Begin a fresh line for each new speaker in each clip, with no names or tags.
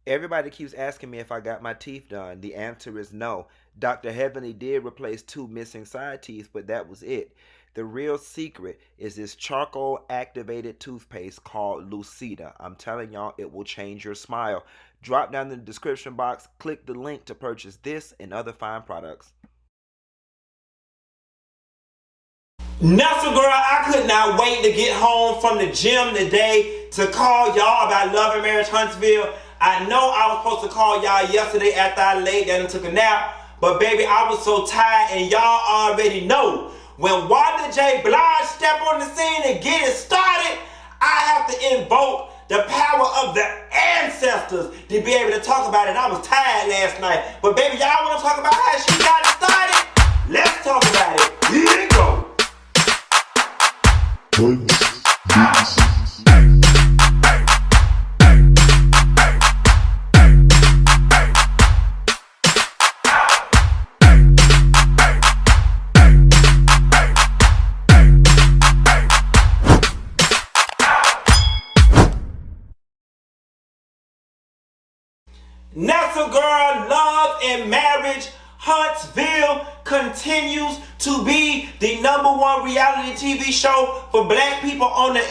Everybody keeps asking me if I got my teeth done. The answer is no. Dr. Heavenly did replace two missing side teeth, but that was it. The real secret is this charcoal activated toothpaste called Lucida. I'm telling y'all, it will change your smile. Drop down in the description box, click the link to purchase this and other fine products.
Nestle girl, I could not wait to get home from the gym today to call y'all about Love and Marriage Huntsville. I know I was supposed to call y'all yesterday after I laid down and took a nap, but baby, I was so tired, and y'all already know when Wanda J. Blige step on the scene and get it started, I have to invoke the power of the ancestors to be able to talk about it. I was tired last night, but baby, y'all want to talk about how she got it started? Let's talk about it. Here it go. Nestle girl, Love and Marriage Huntsville continues to be the #1 reality TV show for black people on the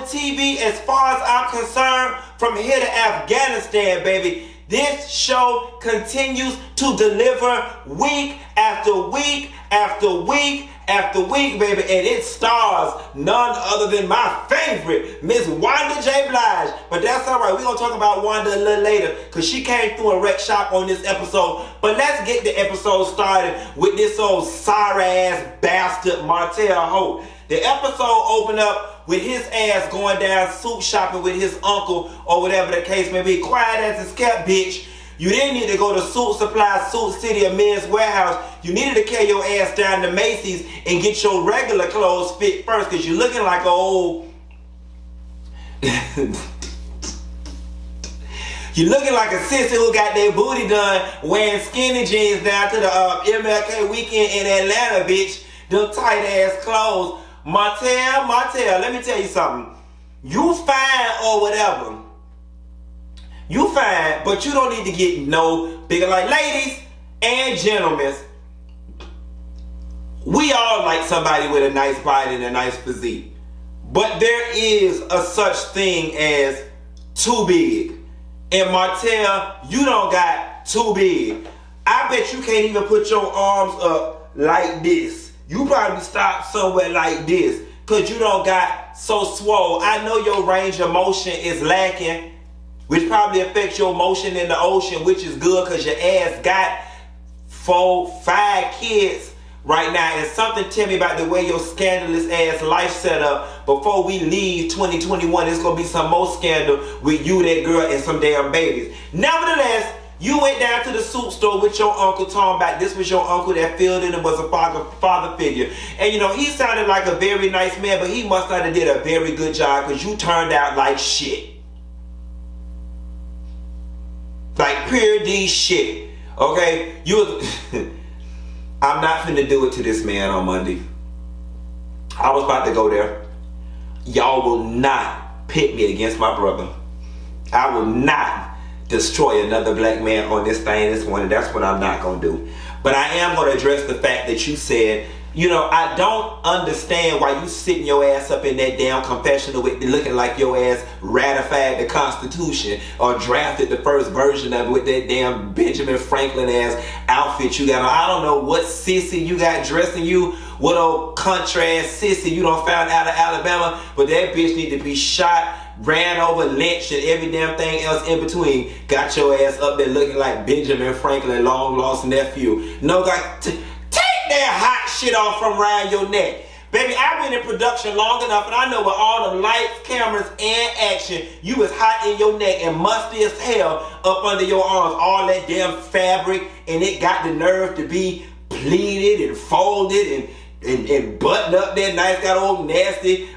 TV. As far as I'm concerned, from here to Afghanistan, baby. This show continues to deliver week after week after week after week, baby, and it stars none other than my favorite, Miss Wanda J. Blige. But that's all right. We're going to talk about Wanda a little later because she came through a wreck shop on this episode. But let's get the episode started with this old sorry-ass bastard, Martell Holt. The episode opened up with his ass going down suit shopping with his uncle or whatever the case may be. Quiet as it's kept, bitch. You didn't need to go to Suit Supply, Suit City, or Men's Warehouse. You needed to carry your ass down to Macy's and get your regular clothes fit first because you're looking like an old... You're looking like a sister who got their booty done wearing skinny jeans down to the MLK weekend in Atlanta, bitch. Them tight ass clothes. Martell, let me tell you something. You fine or whatever. You fine, but you don't need to get no bigger. Like, ladies and gentlemen, we all like somebody with a nice body and a nice physique. But there is a such thing as too big. And Martell, you don't got too big. I bet you can't even put your arms up like this. You probably stop somewhere like this because you don't got so swole. I know your range of motion is lacking, which probably affects your motion in the ocean, which is good because your ass got 5 kids right now. And something tell me about the way your scandalous ass life set up. Before we leave 2021, there's going to be some more scandal with you, that girl, and some damn babies. Nevertheless, you went down to the suit store with your uncle talking about this was your uncle that filled in and was a father figure. And you know, he sounded like a very nice man, but he must not have did a very good job because you turned out like shit. Like pure D shit. Okay? You was I'm not finna do it to this man on Monday. I was about to go there. Y'all will not pit me against my brother. I will not destroy another black man on this thing this morning. That's what I'm not going to do. But I am going to address the fact that you said, you know, I don't understand why you sitting your ass up in that damn confessional with looking like your ass ratified the Constitution or drafted the first version of it with that damn Benjamin Franklin ass outfit you got on. I don't know what sissy you got dressing you, what old country ass sissy you done found out of Alabama, but that bitch need to be shot, ran over, lynched, and every damn thing else in between. Got your ass up there looking like Benjamin Franklin, long lost nephew. No, take that hot shit off from around your neck. Baby, I've been in production long enough and I know with all the lights, cameras, and action, you was hot in your neck and musty as hell up under your arms. All that damn fabric, and it got the nerve to be pleated and folded and buttoned up there nice, got old nasty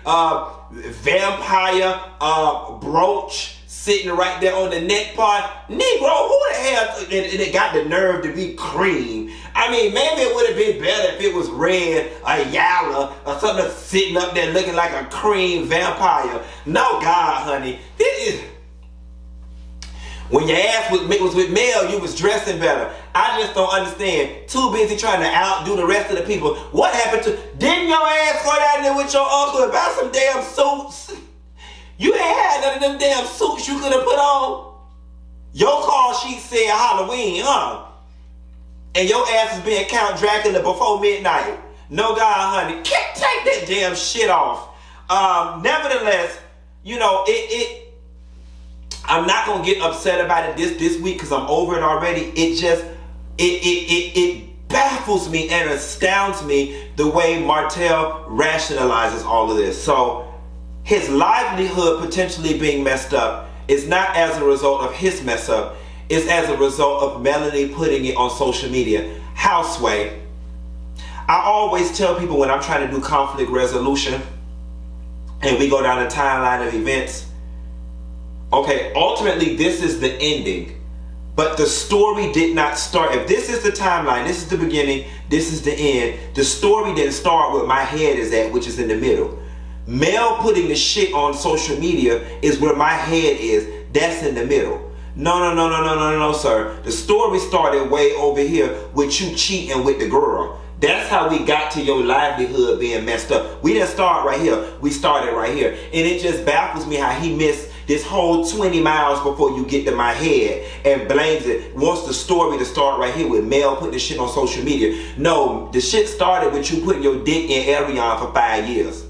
vampire brooch sitting right there on the neck part. Negro, who the hell, and it got the nerve to be cream. I mean, maybe it would have been better if it was red or yellow or something sitting up there looking like a cream vampire. No, God, honey. When your ass was with Mel, you was dressing better. I just don't understand. Too busy trying to outdo the rest of the people. What happened to... Didn't your ass go down there with your uncle and buy some damn suits? You ain't had none of them damn suits you could have put on. Your call sheet said Halloween, huh? And your ass is being Count Dracula before midnight. No God, honey. Can't take that damn shit off. Nevertheless, you know, I'm not gonna get upset about it this week because I'm over it already. It baffles me and astounds me the way Martell rationalizes all of this. So his livelihood potentially being messed up is not as a result of his mess up. It's as a result of Melanie putting it on social media. Houseway. I always tell people when I'm trying to do conflict resolution and we go down a timeline of events, okay, ultimately this is the ending, but the story did not start. If this is the timeline, this is the beginning, this is the end, the story didn't start where my head is at, which is in the middle. Mel putting the shit on social media is where my head is. That's in the middle. No, sir. The story started way over here with you cheating with the girl. That's how we got to your livelihood being messed up. We didn't start right here. We started right here. And it just baffles me how he missed this whole 20 miles before you get to my head and blames it. Wants the story to start right here with Mel putting the shit on social media. No, the shit started with you putting your dick in Arion for 5 years.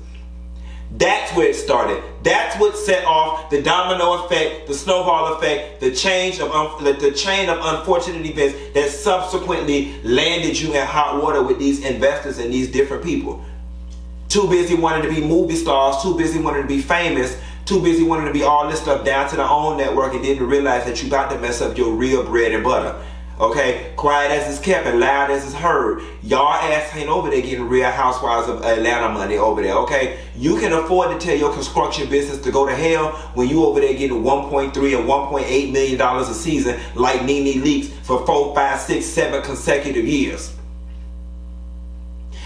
That's where it started. That's what set off the domino effect, the snowball effect, the chain of unfortunate events that subsequently landed you in hot water with these investors and these different people. Too busy wanting to be movie stars, too busy wanting to be famous, too busy wanting to be all this stuff down to their own network and didn't realize that you got to mess up your real bread and butter. Okay, quiet as it's kept and loud as it's heard. Y'all ass ain't over there getting Real Housewives of Atlanta money over there, okay? You can afford to tell your construction business to go to hell when you over there getting $1.3 and $1.8 million a season like Nene Leakes for 4, 5, 6, 7 consecutive years.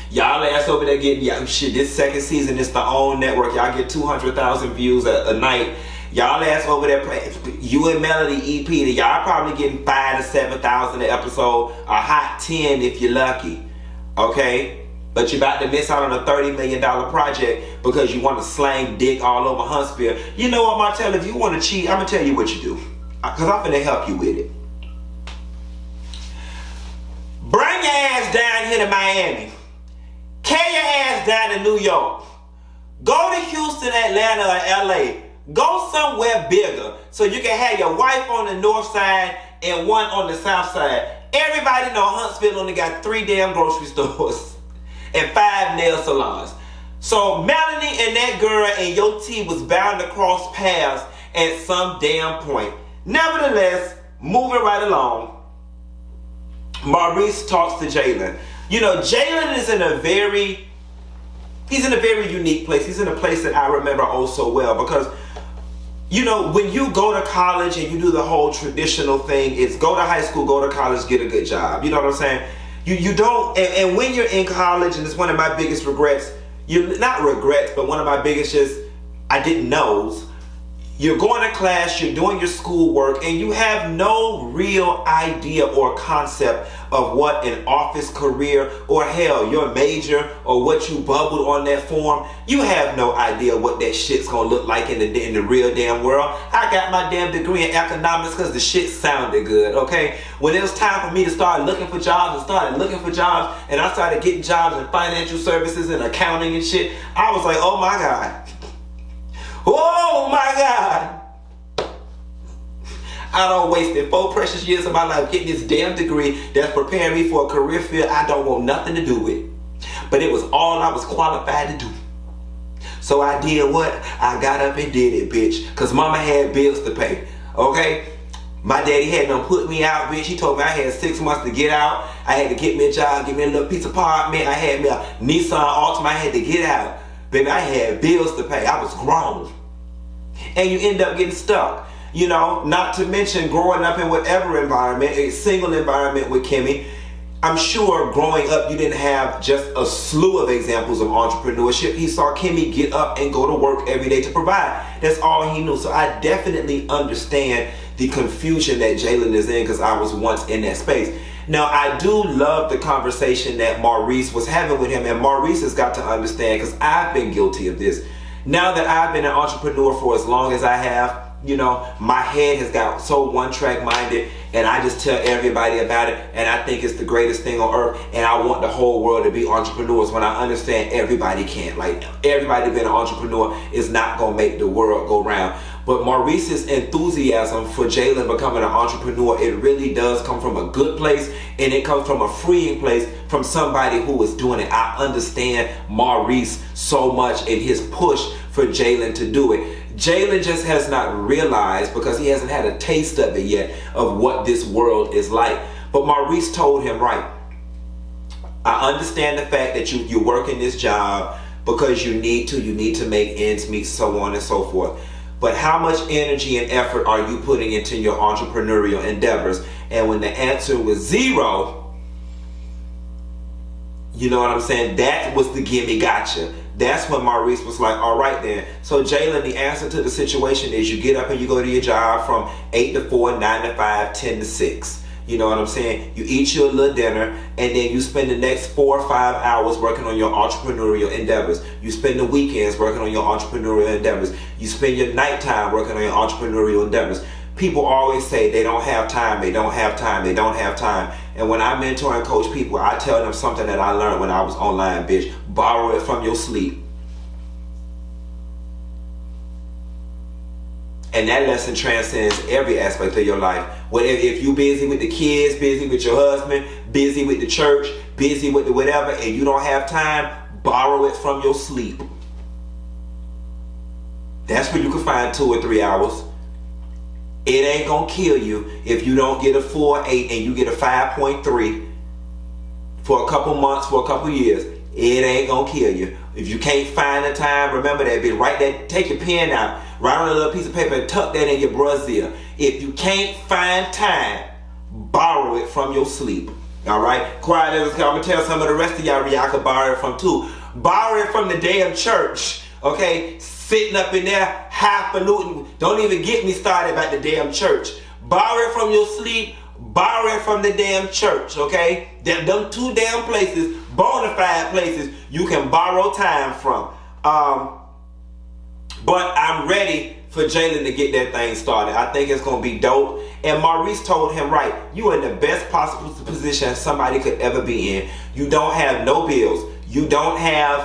Y'all ass over there getting, shit, this second season, it's the OWN network. Y'all get 200,000 views a night. Y'all ass over there, you and Melody EP, y'all probably getting 5 to 7,000 an episode, a hot 10 if you're lucky, okay? But you're about to miss out on a $30 million project because you want to slang dick all over Huntsville. You know what, Martell, if you want to cheat, I'm going to tell you what you do. Because I'm going to help you with it. Bring your ass down here to Miami. Carry your ass down to New York. Go to Houston, Atlanta, or LA. Go somewhere bigger so you can have your wife on the north side and one on the south side. Everybody know Huntsville only got 3 damn grocery stores and 5 nail salons. So Melanie and that girl and your team was bound to cross paths at some damn point. Nevertheless, moving right along, Maurice talks to Jaylin. You know, Jaylin is in a very unique place. He's in a place that I remember oh so well because, you know, when you go to college and you do the whole traditional thing, it's go to high school, go to college, get a good job. You know what I'm saying? You don't, and when you're in college, and it's one of my biggest regrets, not regrets, but one of my biggest I didn't knows, you're going to class, you're doing your schoolwork, and you have no real idea or concept of what an office career or hell, your major or what you bubbled on that form. You have no idea what that shit's gonna look like in the real damn world. I got my damn degree in economics because the shit sounded good, okay? When it was time for me to start looking for jobs and I started getting jobs in financial services and accounting and shit, I was like, oh my God. Oh my God. I done wasted 4 precious years of my life getting this damn degree that's preparing me for a career field I don't want nothing to do with. But it was all I was qualified to do. So I did what? I got up and did it, bitch. Because mama had bills to pay. Okay? My daddy had done put me out, bitch. He told me I had 6 months to get out. I had to get me a job, get me a little piece of apartment. I had me a Nissan Altima. I had to get out. Baby, I had bills to pay. I was grown. And you end up getting stuck. You know, not to mention growing up in whatever environment, a single environment with Kimmi. I'm sure growing up you didn't have just a slew of examples of entrepreneurship. He saw Kimmi get up and go to work every day to provide. That's all he knew. So I definitely understand the confusion that Jaylin is in, because I was once in that space. Now, I do love the conversation that Maurice was having with him, and Maurice has got to understand, because I've been guilty of this. Now that I've been an entrepreneur for as long as I have, you know, my head has got so one-track minded, and I just tell everybody about it, and I think it's the greatest thing on earth, and I want the whole world to be entrepreneurs, when I understand everybody can't. Like, everybody being an entrepreneur is not going to make the world go round. But Maurice's enthusiasm for Jaylin becoming an entrepreneur, it really does come from a good place, and it comes from a freeing place, from somebody who is doing it. I understand Maurice so much in his push for Jaylin to do it. Jaylin just has not realized, because he hasn't had a taste of it yet, of what this world is like. But Maurice told him, right, I understand the fact that you're working this job because you need to make ends meet, so on and so forth. But how much energy and effort are you putting into your entrepreneurial endeavors? And when the answer was 0, you know what I'm saying? That was the gimme gotcha. That's when Maurice was like, all right then. So Jaylin, the answer to the situation is you get up and you go to your job from 8 to 4, 9 to 5, 10 to 6. You know what I'm saying? You eat your little dinner, and then you spend the next 4 or 5 hours working on your entrepreneurial endeavors. You spend the weekends working on your entrepreneurial endeavors. You spend your nighttime working on your entrepreneurial endeavors. People always say they don't have time, they don't have time, they don't have time. And when I mentor and coach people, I tell them something that I learned when I was online, bitch. Borrow it from your sleep. And that lesson transcends every aspect of your life. If you're busy with the kids, busy with your husband, busy with the church, busy with the whatever, and you don't have time, borrow it from your sleep. That's where you can find 2 or 3 hours. It ain't gonna kill you if you don't get a 4.8 and you get a 5.3 for a couple months, for a couple years. It ain't gonna kill you. If you can't find the time, remember that bitch. Write that, take your pen out, write on a little piece of paper and tuck that in your brassiere. If you can't find time, borrow it from your sleep. Alright? Quiet as I'm gonna tell some of the rest of y'all where y'all can borrow it from too. Borrow it from the damn church. Okay? Sitting up in there, highfalutin. Don't even get me started about the damn church. Borrow it from your sleep. Borrow it from the damn church, okay? Them 2 damn places, bona fide places, you can borrow time from. But I'm ready for Jaylin to get that thing started. I think it's going to be dope. And Maurice told him, right, you are in the best possible position somebody could ever be in. You don't have no bills. You don't have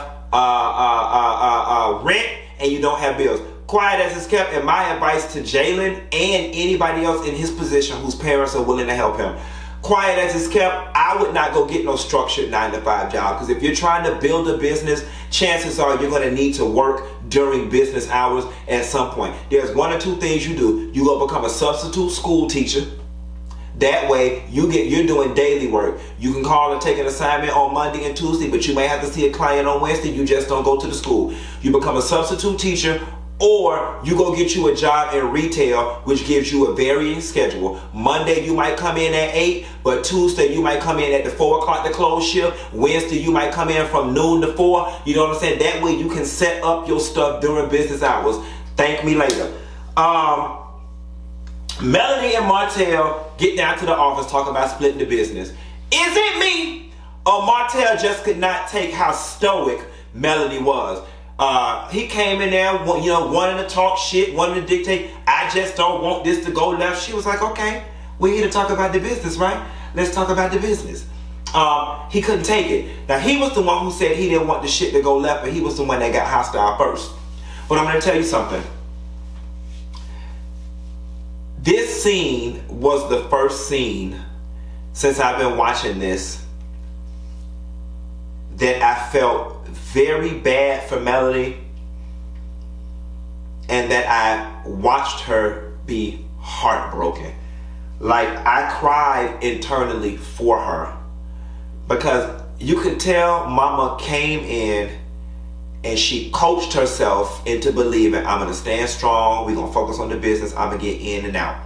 rent, and you don't have bills. Quiet as it's kept, and my advice to Jaylin and anybody else in his position whose parents are willing to help him. Quiet as it's kept, I would not go get no structured 9-to-5 job, because if you're trying to build a business, chances are you're going to need to work during business hours at some point. There's 1 or 2 things you do. You go become a substitute school teacher. That way, you're doing daily work. You can call and take an assignment on Monday and Tuesday, but you may have to see a client on Wednesday. You just don't go to the school. You become a substitute teacher, or you go get you a job in retail, which gives you a varying schedule. Monday, you might come in at 8, but Tuesday, you might come in at the 4 o'clock to close shift. Wednesday, you might come in from noon to 4. You know what I'm saying? That way, you can set up your stuff during business hours. Thank me later. Melanie and Martell get down to the office talking about splitting the business. Is it me? Or Martell just could not take how stoic Melanie was. He came in there, you know, wanting to talk shit, wanting to dictate. I just don't want this to go left. She was like, okay, we're here to talk about the business, right? Let's talk about the business. He couldn't take it. Now, he was the one who said he didn't want the shit to go left, but he was the one that got hostile first. But I'm going to tell you something. This scene was the first scene since I've been watching this that I felt very bad for Melanie, and that I watched her be heartbroken. Like, I cried internally for her, because you could tell Mama came in and she coached herself into believing, I'm going to stand strong, we're going to focus on the business, I'm going to get in and out.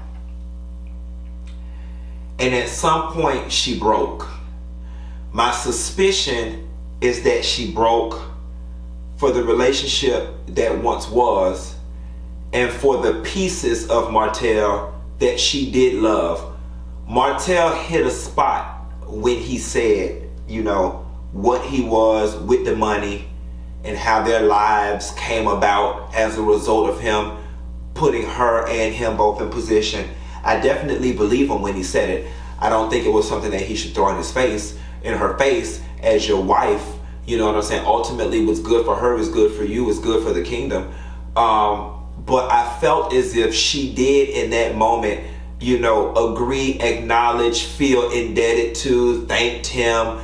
And at some point she broke. My suspicion is that she broke for the relationship that once was, and for the pieces of Martell that she did love. Martell hit a spot when he said, you know, what he was with the money and how their lives came about as a result of him putting her and him both in position. I definitely believe him when he said it. I don't think it was something that he should throw in her face as your wife. You know what I'm saying? Ultimately, what's good for her is good for you, is good for the kingdom. But I felt as if she did in that moment, you know, agree, acknowledge, feel indebted to, thanked him,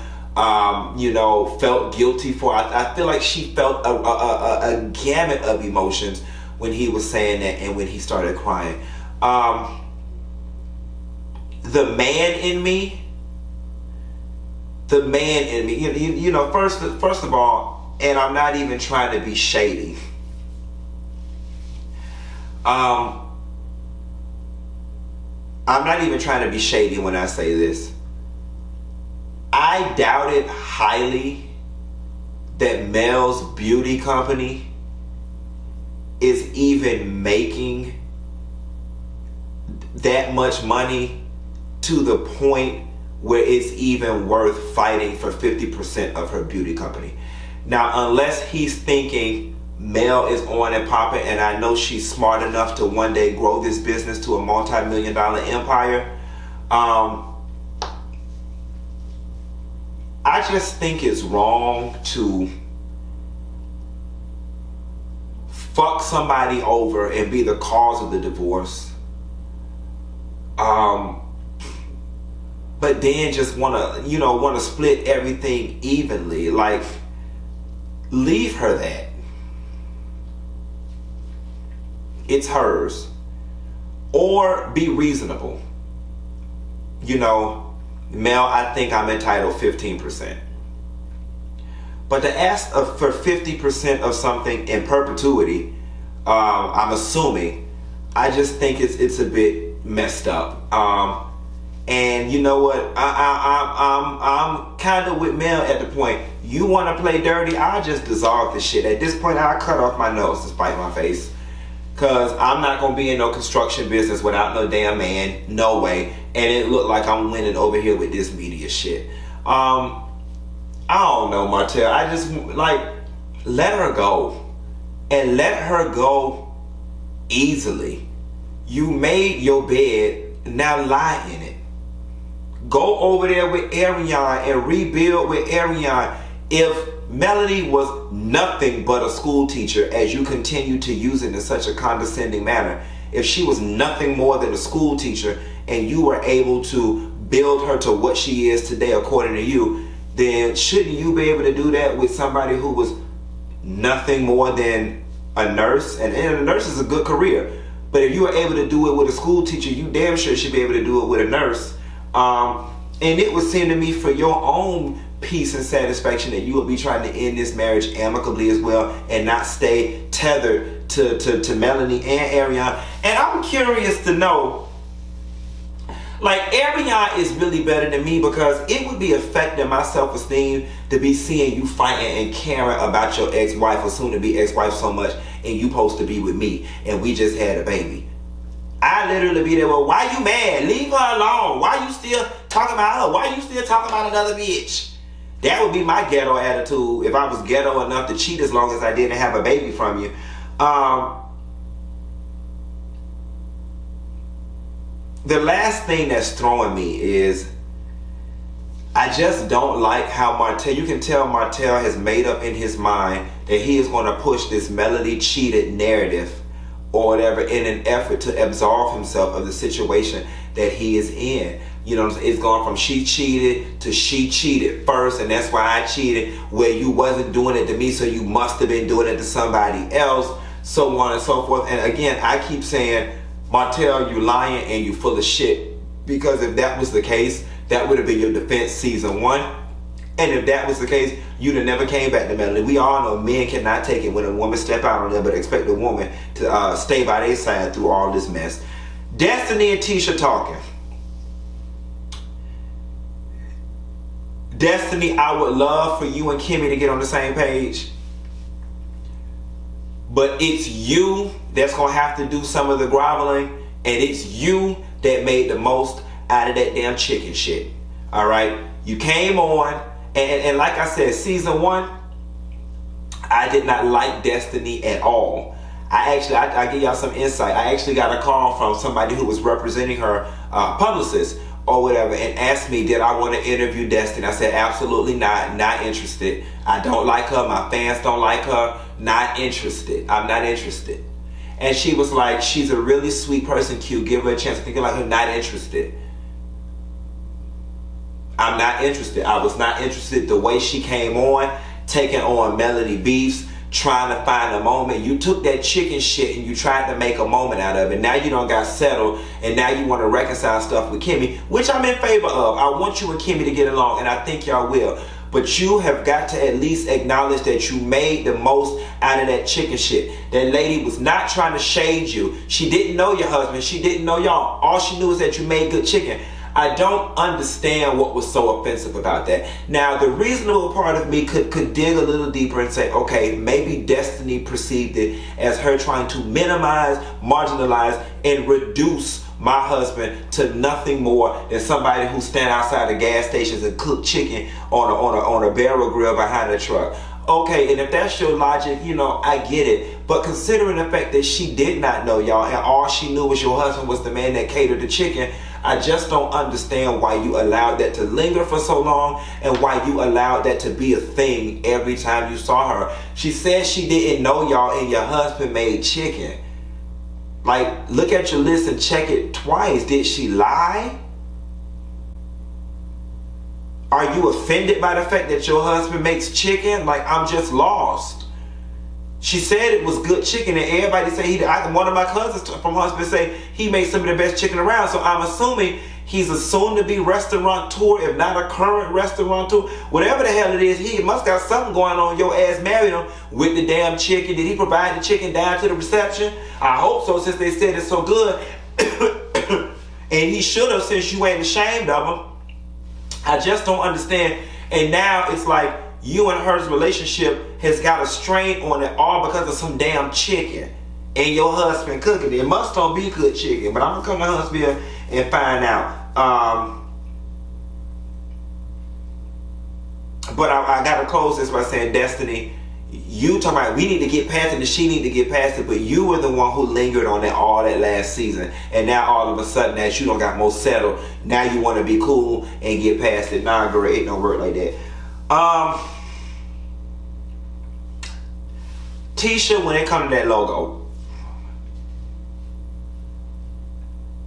you know, felt guilty for. I feel like she felt a gamut of emotions when he was saying that and when he started crying. The man in me, you know, first of all, and I'm not even trying to be shady. I'm not even trying to be shady when I say this. I doubted highly that Mel's beauty company is even making that much money to the point where it's even worth fighting for 50% of her beauty company. Now, unless he's thinking Mel is on and popping, and I know she's smart enough to one day grow this business to a multi-million-dollar empire, I just think it's wrong to fuck somebody over and be the cause of the divorce. But then just want to split everything evenly. Like, leave her that. It's hers. Or be reasonable. You know, Mel, I think I'm entitled 15%. But to ask for 50% of something in perpetuity, I'm assuming, I just think it's a bit messed up. And you know what? I'm kind of with Mel at the point. You want to play dirty? I'll just dissolve the shit. At this point, I'll cut off my nose to spite my face. Because I'm not going to be in no construction business without no damn man. No way. And it looked like I'm winning over here with this media shit. I don't know, Martell. I just, like, let her go. And let her go easily. You made your bed, now lie in it. Go over there with Ariane and rebuild with Ariane. If Melody was nothing but a school teacher, as you continue to use it in such a condescending manner, if she was nothing more than a school teacher and you were able to build her to what she is today according to you, then shouldn't you be able to do that with somebody who was nothing more than a nurse? And a nurse is a good career. But if you were able to do it with a school teacher, you damn sure should be able to do it with a nurse. And it would seem to me, for your own peace and satisfaction, that you would be trying to end this marriage amicably as well and not stay tethered to Melanie and Ariane. And I'm curious to know, like, Ariane is really better than me, because it would be affecting my self-esteem to be seeing you fighting and caring about your ex-wife or soon-to-be ex-wife so much, and you supposed to be with me and we just had a baby. I literally be there, well, why you mad? Leave her alone. Why you still talking about her? Why you still talking about another bitch? That would be my ghetto attitude if I was ghetto enough to cheat as long as I didn't have a baby from you. The last thing that's throwing me is, I just don't like how Martell, you can tell Martell has made up in his mind that he is going to push this Melody cheated narrative or whatever in an effort to absolve himself of the situation that he is in. You know, it's gone from she cheated to she cheated first, and that's why I cheated, where you wasn't doing it to me, so you must have been doing it to somebody else, so on and so forth. And again, I keep saying, Martell, you lying and you full of shit, because if that was the case, that would have been your defense season 1. And if that was the case, you'd have never came back to Melody. We all know men cannot take it when a woman step out on them, but expect a woman to stay by their side through all this mess. Destiny and Tisha talking. Destiny, I would love for you and Kimmi to get on the same page. But it's you that's going to have to do some of the groveling. And it's you that made the most out of that damn chicken shit. All right, you came on, and like I said, season 1, I did not like Destiny at all. I give y'all some insight. I actually got a call from somebody who was representing her publicist or whatever, and asked me, did I want to interview Destiny? I said, absolutely not interested. I don't like her. My fans don't like her. Not interested. I'm not interested. And she was like, she's a really sweet person, Q. Give her a chance. Thinking like her, not interested. I'm not interested. I was not interested. The way she came on, taking on Melody Beefs, trying to find a moment. You took that chicken shit and you tried to make a moment out of it. Now you done got settled, and now you want to reconcile stuff with Kimmi, which I'm in favor of. I want you and Kimmi to get along, and I think y'all will. But you have got to at least acknowledge that you made the most out of that chicken shit. That lady was not trying to shade you. She didn't know your husband. She didn't know y'all. All she knew is that you made good chicken. I don't understand what was so offensive about that. Now, the reasonable part of me could dig a little deeper and say, okay, maybe Destiny perceived it as her trying to minimize, marginalize, and reduce my husband to nothing more than somebody who stand outside the gas stations and cook chicken on a barrel grill behind a truck. Okay, and if that's your logic, I get it. But considering the fact that she did not know y'all, and all she knew was your husband was the man that catered the chicken, I just don't understand why you allowed that to linger for so long, and why you allowed that to be a thing every time you saw her. She said she didn't know y'all and your husband made chicken. Like, look at your list and check it twice. Did she lie? Are you offended by the fact that your husband makes chicken? Like, I'm just lost. She said it was good chicken, and everybody say one of my cousins from Huntsville say he made some of the best chicken around. So I'm assuming he's a soon-to-be restaurateur, if not a current restaurateur. Whatever the hell it is, he must got something going on. Your ass married him with the damn chicken. Did he provide the chicken down to the reception? I hope so, since they said it's so good. And he should have, since you ain't ashamed of him. I just don't understand. And now it's like you and her's relationship has got a strain on it, all because of some damn chicken and your husband cooking it. It must don't be good chicken, but I'm gonna come to Huntsville and find out. But I gotta close this by saying, Destiny, you talking about we need to get past it and she need to get past it, but you were the one who lingered on it all that last season, and now all of a sudden that you don't got more settled, now you want to be cool and get past it. Nah, girl, it don't work like that. Tisha, when it comes to that logo,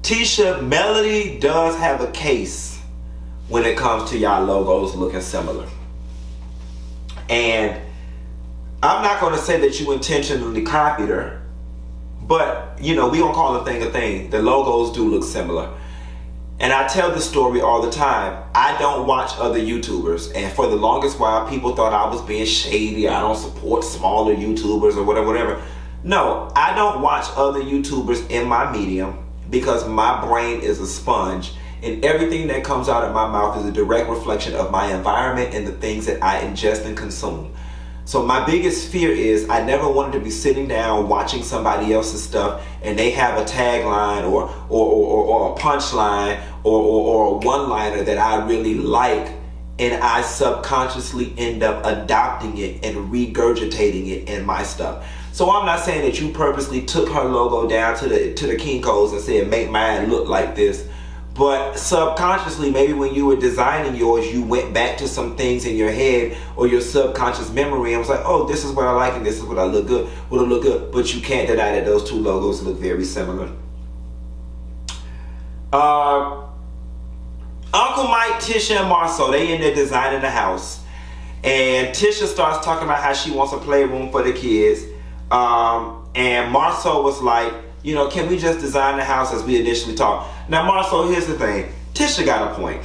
Tisha, Melody does have a case when it comes to y'all logos looking similar. And I'm not going to say that you intentionally copied her, but we gonna call a thing a thing. The logos do look similar. And I tell this story all the time. I don't watch other YouTubers, and for the longest while people thought I was being shady. I don't support smaller YouTubers or whatever. No, I don't watch other YouTubers in my medium because my brain is a sponge, and everything that comes out of my mouth is a direct reflection of my environment and the things that I ingest and consume. So my biggest fear is I never wanted to be sitting down watching somebody else's stuff and they have a tagline or a punchline or a one-liner that I really like, and I subconsciously end up adopting it and regurgitating it in my stuff. So I'm not saying that you purposely took her logo down to the Kinko's and said make mine look like this. But subconsciously, maybe when you were designing yours, you went back to some things in your head or your subconscious memory and was like, oh, this is what I like and this is what I look good, will look good. But you can't deny that those two logos look very similar. Uncle Mike, Tisha, and Marsau, they in there designing the house. And Tisha starts talking about how she wants a playroom for the kids. And Marsau was like, can we just design the house as we initially talked? Now, Marsau, here's the thing. Tisha got a point.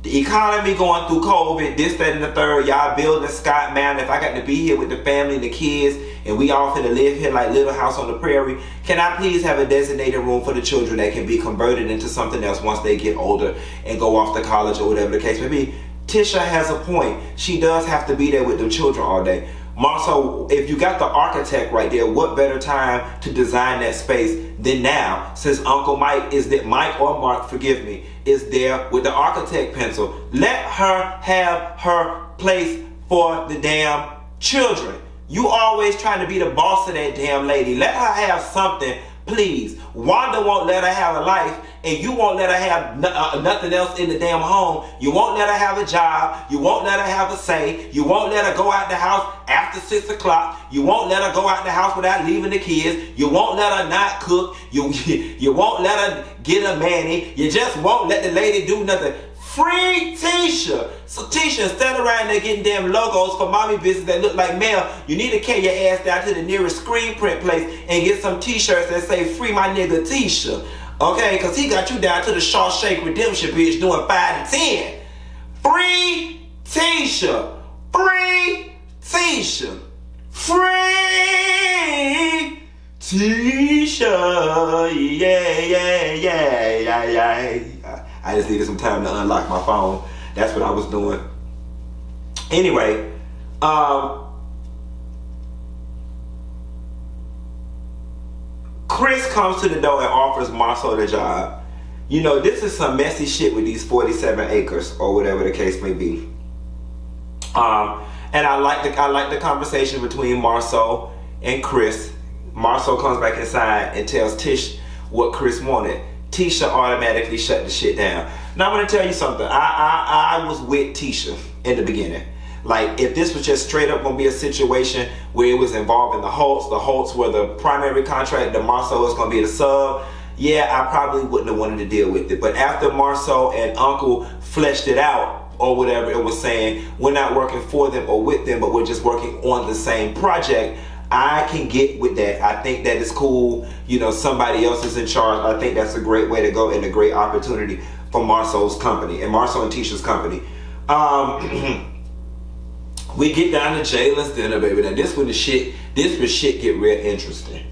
The economy going through COVID, this, that, and the third. Y'all building Scott Mountain. If I got to be here with the family and the kids, and we all finna live here like Little House on the Prairie, can I please have a designated room for the children that can be converted into something else once they get older and go off to college or whatever the case may be? Tisha has a point. She does have to be there with the children all day. Marsau, if you got the architect right there, what better time to design that space than now? Since Uncle Mike is that Mike or Mark, forgive me, is there with the architect pencil. Let her have her place for the damn children. You always trying to be the boss of that damn lady. Let her have something, please. Wanda won't let her have a life, and you won't let her have nothing else in the damn home. You won't let her have a job. You won't let her have a say. You won't let her go out the house after 6 o'clock. You won't let her go out the house without leaving the kids. You won't let her not cook. You won't let her get a manny. You just won't let the lady do nothing. Free Tisha. So Tisha, instead of around there getting damn logos for mommy business that look like mail, you need to carry your ass down to the nearest screen print place and get some t-shirts that say free my nigga Tisha. Okay, because he got you down to the Shawshank Redemption bitch doing 5 to 10. Free Tisha. Free Tisha. Free Tisha. Yeah. I just needed some time to unlock my phone. That's what I was doing. Anyway, Chris comes to the door and offers Marsau the job. You know, this is some messy shit with these 47 acres or whatever the case may be. And I like the conversation between Marsau and Chris. Marsau comes back inside and tells Tish what Chris wanted. Tisha automatically shut the shit down. Now I'm gonna tell you something. I was with Tisha in the beginning. Like, if this was just straight up gonna be a situation where it was involving the Holts were the primary contractor, the Marsau was gonna be the sub, yeah, I probably wouldn't have wanted to deal with it. But after Marsau and Uncle fleshed it out, or whatever it was saying, we're not working for them or with them, but we're just working on the same project, I can get with that. I think that is cool. You know, somebody else is in charge. I think that's a great way to go and a great opportunity for Marsau's company and Marsau and Tisha's company. We get down to Jaylin's dinner, baby. Now this when shit get real interesting.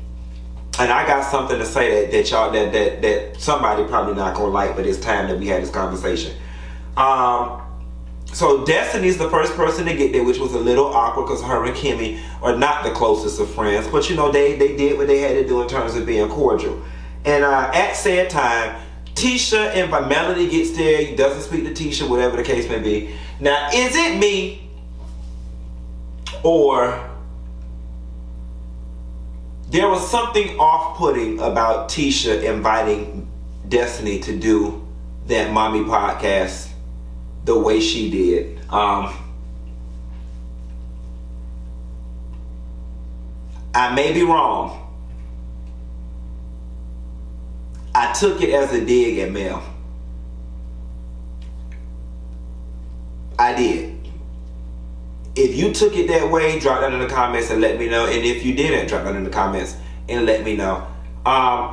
And I got something to say that y'all that somebody probably not gonna like, but it's time that we had this conversation. So Destiny's the first person to get there, which was a little awkward because her and Kimmi are not the closest of friends. But you know, they did what they had to do in terms of being cordial. And at said time, Tisha and Melody gets there. He doesn't speak to Tisha, whatever the case may be. Now, is it me or there was something off-putting about Tisha inviting Destiny to do that mommy podcast the way she did? I may be wrong. I took it as a dig at Mel. I did. If you took it that way, drop down in the comments and let me know. And if you didn't, drop down in the comments and let me know.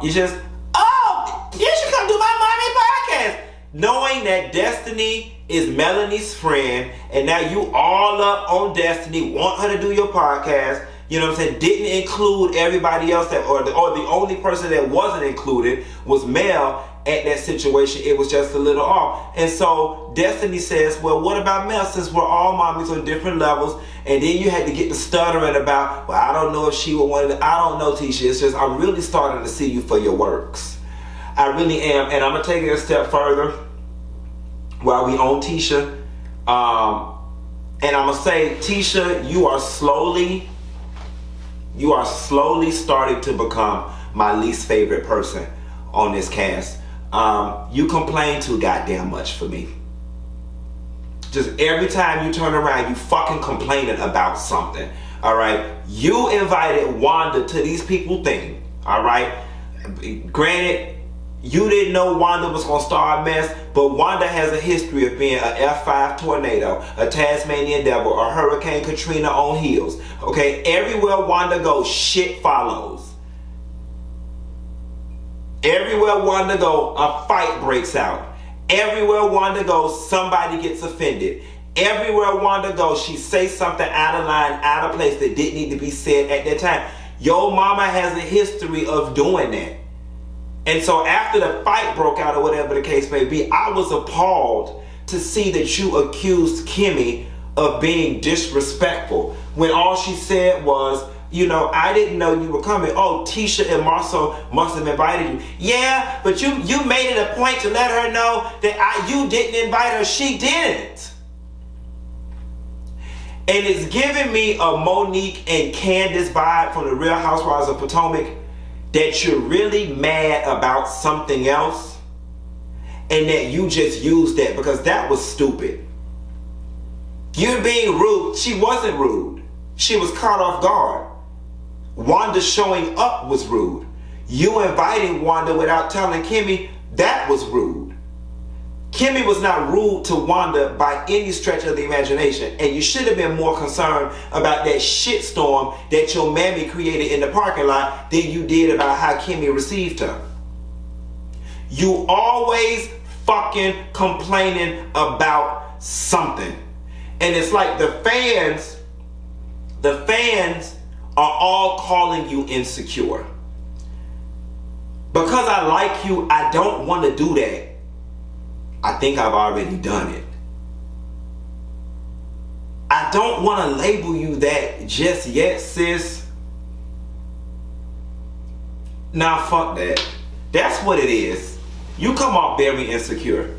You should come do my mommy podcast. Knowing that Destiny is Melanie's friend, and now you all up on Destiny, want her to do your podcast, you know what I'm saying, didn't include everybody else, that or the only person that wasn't included was Mel at that situation. It was just a little off. And so Destiny says, well, what about Mel, since we're all mommies on different levels? And then you had to get the stuttering about, well, I don't know if she would want to. I don't know, Tisha. It's just, I'm really starting to see you for your works. I really am. And I'm going to take it a step further while we own Tisha. And I'm going to say, Tisha, you are slowly starting to become my least favorite person on this cast. You complain too goddamn much for me. Just every time you turn around, you fucking complaining about something. All right. You invited Wanda to these people thing. All right. Granted, you didn't know Wanda was gonna start a mess, but Wanda has a history of being an F5 tornado, a Tasmanian devil, a Hurricane Katrina on heels. Okay. Everywhere Wanda goes, shit follows. Everywhere Wanda goes, a fight breaks out. Everywhere Wanda goes, somebody gets offended. Everywhere Wanda goes, she says something out of line, out of place that didn't need to be said at that time. Your mama has a history of doing that. And so after the fight broke out or whatever the case may be, I was appalled to see that you accused Kimmi of being disrespectful when all she said was, I didn't know you were coming. Oh, Tisha and Marsau must have invited you. Yeah, but you made it a point to let her know that you didn't invite her. She didn't. And it's giving me a Monique and Candace vibe from the Real Housewives of Potomac, that you're really mad about something else and that you just used that because that was stupid. You're being rude. She wasn't rude. She was caught off guard. Wanda showing up was rude. You inviting Wanda without telling Kimmi, that was rude. Kimmi was not rude to Wanda by any stretch of the imagination, and you should have been more concerned about that shitstorm that your mammy created in the parking lot than you did about how Kimmi received her. You always fucking complaining about something. And it's like the fans are all calling you insecure. Because I like you, I don't want to do that. I think I've already done it. I don't want to label you that just yet, sis. Nah, fuck that. That's what it is. You come off very insecure.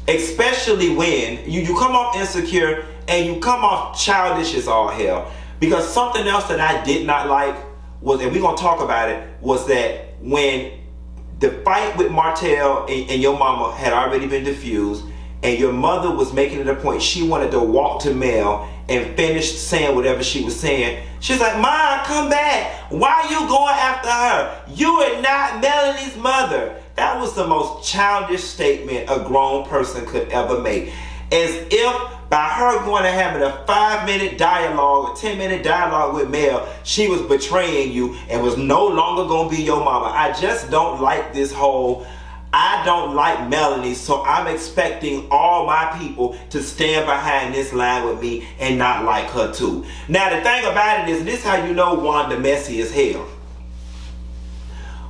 Especially when you come off insecure and you come off childish as all hell. Because something else that I did not like was, and we're going to talk about it, was that when the fight with Martell and your mama had already been diffused, and your mother was making it a point, she wanted to walk to Mel and finish saying whatever she was saying. She's like, Mom, come back. Why are you going after her? You are not Melanie's mother. That was the most childish statement a grown person could ever make. As if by her going and having a 5-minute dialogue or 10-minute dialogue with Mel, she was betraying you and was no longer going to be your mama. I just don't like this whole, I don't like Melanie, so I'm expecting all my people to stand behind this line with me and not like her too. Now the thing about it is, this is how you know Wanda messy as hell.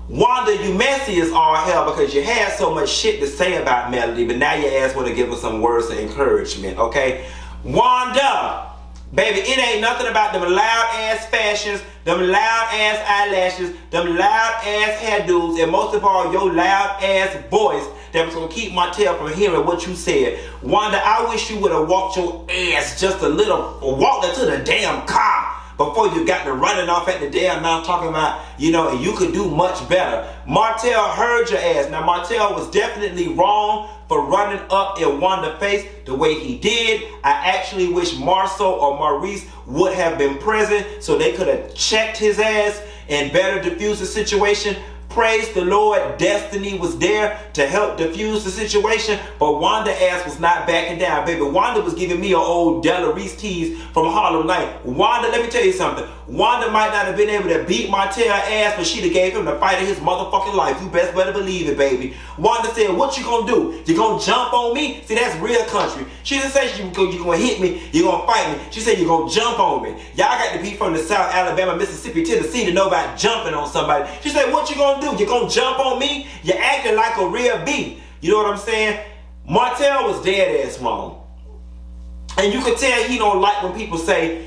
Wanda, you messy as all hell because you had so much shit to say about Melody, but now your ass want to give her some words of encouragement, okay? Wanda, baby, it ain't nothing about them loud ass fashions, them loud ass eyelashes, them loud ass hairdos, and most of all, your loud ass voice that was gonna keep Martell from hearing what you said. Wanda, I wish you would have walked your ass just a little, or walked into the damn car before you got to running off at the damn mouth talking about, and you could do much better. Martell heard your ass. Now, Martell was definitely wrong for running up in Wanda's face the way he did. I actually wish Marsau or Maurice would have been present so they could have checked his ass and better diffuse the situation. Praise the Lord, Destiny was there to help diffuse the situation, but Wanda ass was not backing down, baby. Wanda was giving me an old Della Reese tease from Harlem Night. Wanda, let me tell you something. Wanda might not have been able to beat Martell ass, but she'd have gave him the fight of his motherfucking life. You best better believe it, baby. Wanda said, what you gonna do? You gonna jump on me? See, that's real country. She didn't say you gonna hit me, you gonna fight me. She said you gonna jump on me. Y'all got to be from the South, Alabama, Mississippi, Tennessee to know about jumping on somebody. She said, what you gonna do? You gonna jump on me? You're acting like a real bee. You know what I'm saying? Martell was dead ass wrong. And you can tell he don't like when people say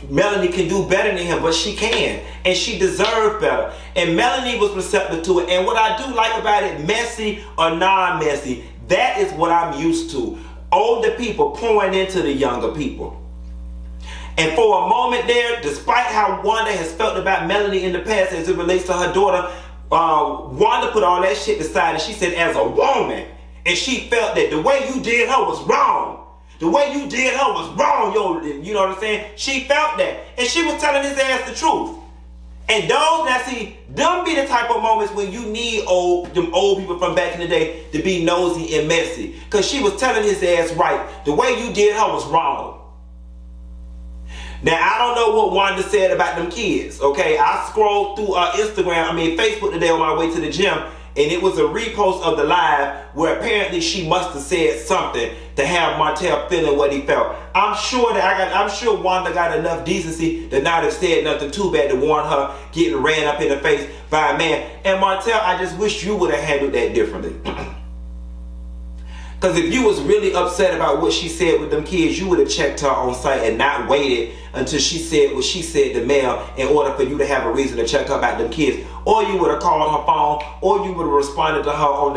Melanie can do better than him, but she can. And she deserved better. And Melanie was receptive to it. And what I do like about it, messy or non-messy, that is what I'm used to. Older people pouring into the younger people. And for a moment there, despite how Wanda has felt about Melanie in the past as it relates to her daughter, Wanda put all that shit aside and she said, as a woman, and she felt that the way you did her was wrong. The way you did her was wrong, you know what I'm saying? She felt that. And she was telling his ass the truth. And those, now see, them be the type of moments when you need them old people from back in the day to be nosy and messy. Because she was telling his ass right. The way you did her was wrong. Now, I don't know what Wanda said about them kids, okay? I scrolled through Facebook today on my way to the gym, and it was a repost of the live where apparently she must have said something to have Martell feeling what he felt. I'm sure Wanda got enough decency to not have said nothing too bad to warn her getting ran up in the face by a man. And Martell, I just wish you would have handled that differently. Because if you was really upset about what she said with them kids, you would have checked her on site and not waited until she said what she said to Mel in order for you to have a reason to check her about them kids. Or you would have called her phone, or you would have responded to her on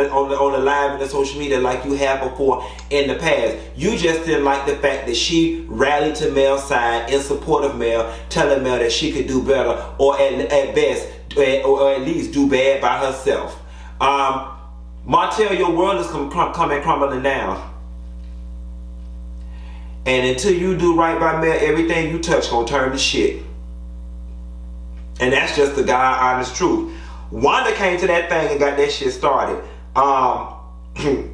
the live and the social media like you have before in the past. You just didn't like the fact that she rallied to Mel's side in support of Mel, telling Mel that she could do better, or at best, or at least do bad by herself. Martell, your world is coming crumbling down. And until you do right by Mel, everything you touch gonna turn to shit. And that's just the God honest truth. Wanda came to that thing and got that shit started. And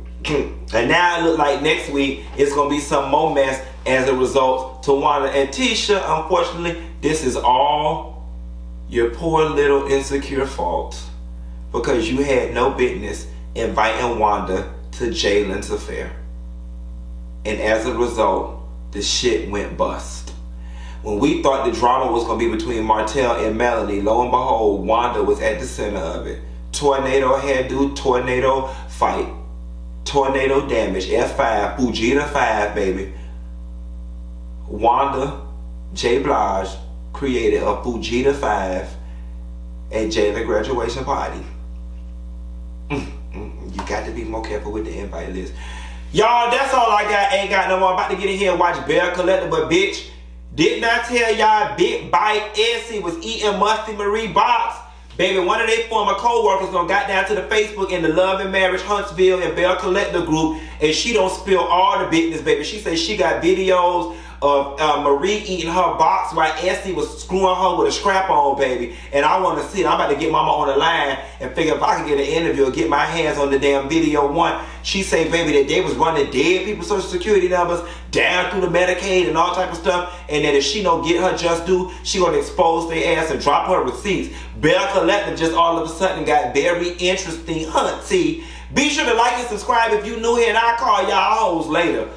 now it look like next week it's gonna be some more mess as a result to Wanda and Tisha. Unfortunately, this is all your poor little insecure fault, because you had no business inviting Wanda to Jaylin's affair. And as a result, the shit went bust. When we thought the drama was going to be between Martell and Melanie, lo and behold, Wanda was at the center of it. Tornado hairdo, tornado fight, tornado damage, F5, Fujita 5, baby. Wanda J. Blige created a Fujita 5 at Jaylin graduation party. You got to be more careful with the invite list. Y'all, that's all I got. Ain't got no more. I'm about to get in here and watch Bear Collector, but bitch, didn't I tell y'all Big Bite Essie was eating Musty Marie box? Baby, one of their former co-workers done got down to the Facebook in the Love and Marriage Huntsville and Bear Collector group, and she don't spill all the business, baby. She said she got videos of Marie eating her box while Essie was screwing her with a scrap on, baby. And I want to see it. I'm about to get mama on the line and figure if I can get an interview or get my hands on the damn video one. She say, baby, that they was running dead people's social security numbers down through the Medicaid and all type of stuff, and that if she don't get her just due, she gonna expose their ass and drop her receipts. Bear Collector just all of a sudden got very interesting hunty. Be sure to like and subscribe if you new here, and I'll call y'all hoes later.